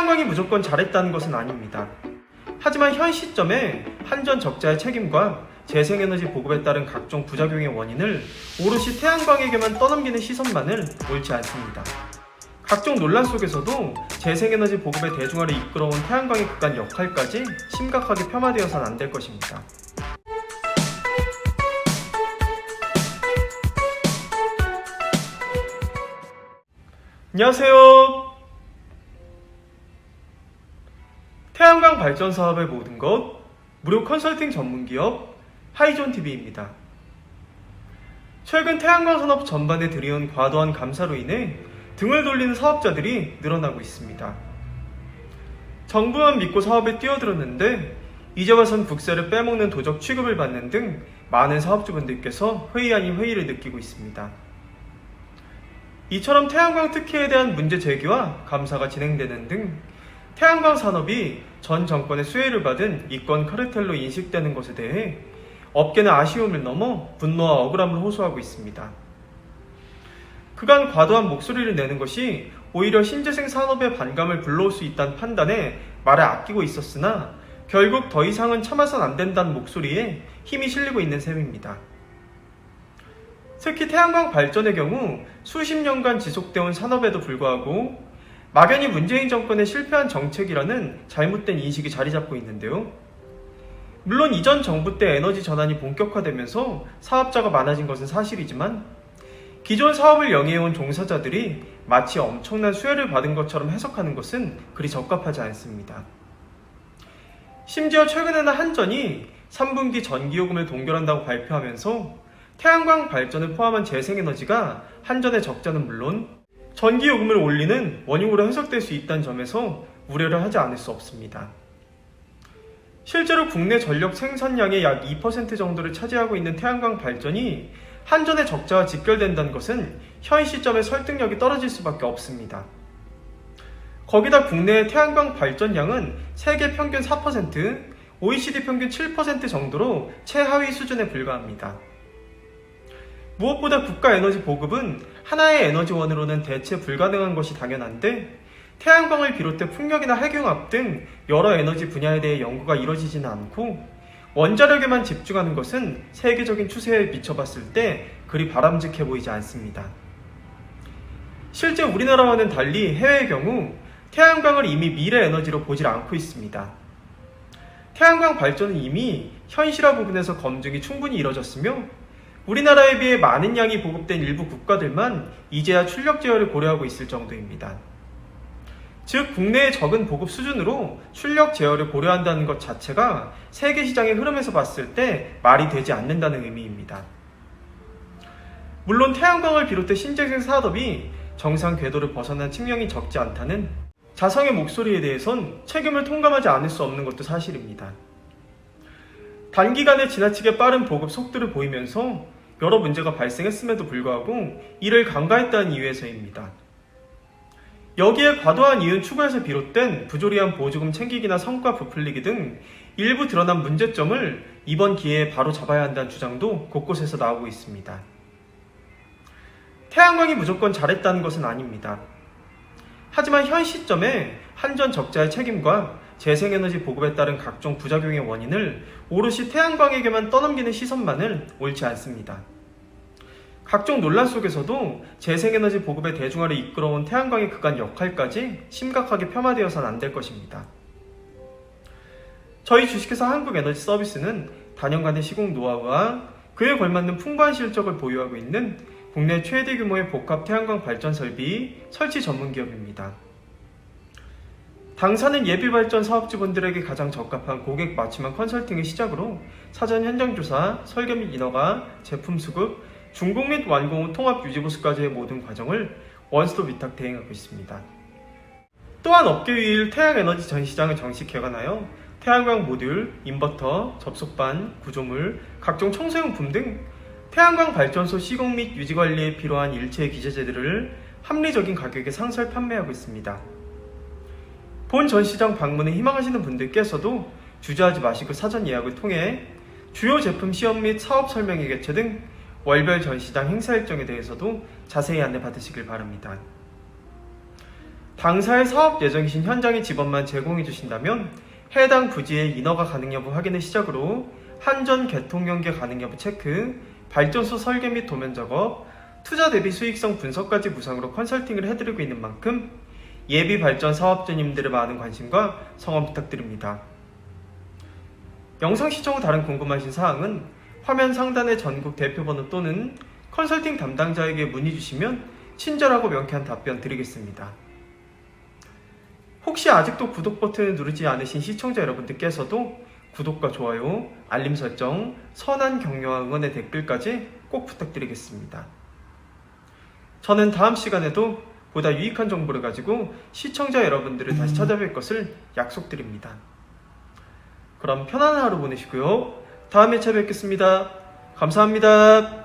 태양광이 무조건 잘했다는 것은 아닙니다. 하지만 현 시점에 한전 적자의 책임과 재생에너지 보급에 따른 각종 부작용의 원인을 오롯이 태양광에게만 떠넘기는 시선만은 옳지 않습니다. 각종 논란 속에서도 재생에너지 보급의 대중화를 이끌어온 태양광의 그간 역할까지 심각하게 폄하되어서는 안 될 것입니다. 안녕하세요. 태양광 발전 사업의 모든 것 무료 컨설팅 전문기업 하이존TV입니다. 최근 태양광 산업 전반에 들이온 과도한 감사로 인해 등을 돌리는 사업자들이 늘어나고 있습니다. 정부만 믿고 사업에 뛰어들었는데 이제 와선 국세를 빼먹는 도적 취급을 받는 등 많은 사업주분들께서 회의 아닌 회의를 느끼고 있습니다. 이처럼 태양광 특혜에 대한 문제 제기와 감사가 진행되는 등 태양광 산업이 전 정권의 수혜를 받은 이권 카르텔로 인식되는 것에 대해 업계는 아쉬움을 넘어 분노와 억울함을 호소하고 있습니다. 그간 과도한 목소리를 내는 것이 오히려 신재생 산업의 반감을 불러올 수 있다는 판단에 말을 아끼고 있었으나 결국 더 이상은 참아선 안 된다는 목소리에 힘이 실리고 있는 셈입니다. 특히 태양광 발전의 경우 수십 년간 지속되어온 산업에도 불구하고 막연히 문재인 정권의 실패한 정책이라는 잘못된 인식이 자리 잡고 있는데요. 물론 이전 정부 때 에너지 전환이 본격화되면서 사업자가 많아진 것은 사실이지만 기존 사업을 영위해온 종사자들이 마치 엄청난 수혜를 받은 것처럼 해석하는 것은 그리 적합하지 않습니다. 심지어 최근에는 한전이 3분기 전기요금을 동결한다고 발표하면서 태양광 발전을 포함한 재생에너지가 한전의 적자는 물론 전기요금을 올리는 원흉으로 해석될 수 있다는 점에서 우려를 하지 않을 수 없습니다. 실제로 국내 전력 생산량의 약 2% 정도를 차지하고 있는 태양광 발전이 한전의 적자와 직결된다는 것은 현 시점에 설득력이 떨어질 수밖에 없습니다. 거기다 국내의 태양광 발전량은 세계 평균 4%, OECD 평균 7% 정도로 최하위 수준에 불과합니다. 무엇보다 국가 에너지 보급은 하나의 에너지원으로는 대체 불가능한 것이 당연한데 태양광을 비롯해 풍력이나 핵융합 등 여러 에너지 분야에 대해 연구가 이뤄지지는 않고 원자력에만 집중하는 것은 세계적인 추세에 비춰봤을 때 그리 바람직해 보이지 않습니다. 실제 우리나라와는 달리 해외의 경우 태양광을 이미 미래 에너지로 보질 않고 있습니다. 태양광 발전은 이미 현실화 부분에서 검증이 충분히 이뤄졌으며 우리나라에 비해 많은 양이 보급된 일부 국가들만 이제야 출력 제어를 고려하고 있을 정도입니다. 즉 국내의 적은 보급 수준으로 출력 제어를 고려한다는 것 자체가 세계 시장의 흐름에서 봤을 때 말이 되지 않는다는 의미입니다. 물론 태양광을 비롯해 신재생 산업이 정상 궤도를 벗어난 측면이 적지 않다는 자성의 목소리에 대해선 책임을 통감하지 않을 수 없는 것도 사실입니다. 단기간에 지나치게 빠른 보급 속도를 보이면서 여러 문제가 발생했음에도 불구하고 이를 간과했다는 이유에서입니다. 여기에 과도한 이윤 추구에서 비롯된 부조리한 보조금 챙기기나 성과 부풀리기 등 일부 드러난 문제점을 이번 기회에 바로 잡아야 한다는 주장도 곳곳에서 나오고 있습니다. 태양광이 무조건 잘했다는 것은 아닙니다. 하지만 현 시점에 한전 적자의 책임과 재생에너지 보급에 따른 각종 부작용의 원인을 오롯이 태양광에게만 떠넘기는 시선만은 옳지 않습니다. 각종 논란 속에서도 재생에너지 보급의 대중화를 이끌어온 태양광의 그간 역할까지 심각하게 폄하되어서는 안 될 것입니다. 저희 주식회사 한국에너지서비스는 단연간의 시공 노하우와 그에 걸맞는 풍부한 실적을 보유하고 있는 국내 최대 규모의 복합 태양광 발전 설비 설치 전문 기업입니다. 당사는 예비발전 사업주분들에게 가장 적합한 고객 맞춤형 컨설팅을 시작으로 사전 현장조사, 설계 및 인허가, 제품 수급, 중공 및 완공 후 통합 유지보수까지의 모든 과정을 원스톱 위탁 대행하고 있습니다. 또한 업계 유일 태양에너지 전시장을 정식 개관하여 태양광 모듈, 인버터, 접속반, 구조물, 각종 청소용품 등 태양광 발전소 시공 및 유지관리에 필요한 일체 기재재들을 합리적인 가격에 상설 판매하고 있습니다. 본 전시장 방문을 희망하시는 분들께서도 주저하지 마시고 사전 예약을 통해 주요 제품 시험 및 사업 설명회 개최 등 월별 전시장 행사 일정에 대해서도 자세히 안내 받으시길 바랍니다. 당사의 사업 예정이신 현장의 지번만 제공해 주신다면 해당 부지의 인허가 가능 여부 확인을 시작으로 한전 개통 연계 가능 여부 체크, 발전소 설계 및 도면 작업, 투자 대비 수익성 분석까지 무상으로 컨설팅을 해드리고 있는 만큼 예비 발전 사업주님들의 많은 관심과 성원 부탁드립니다. 영상 시청 후 다른 궁금하신 사항은 화면 상단의 전국 대표번호 또는 컨설팅 담당자에게 문의 주시면 친절하고 명쾌한 답변 드리겠습니다. 혹시 아직도 구독 버튼을 누르지 않으신 시청자 여러분들께서도 구독과 좋아요, 알림 설정, 선한 격려와 응원의 댓글까지 꼭 부탁드리겠습니다. 저는 다음 시간에도 보다 유익한 정보를 가지고 시청자 여러분들을 다시 찾아뵐 것을 약속드립니다. 그럼 편안한 하루 보내시고요. 다음에 찾아뵙겠습니다. 감사합니다.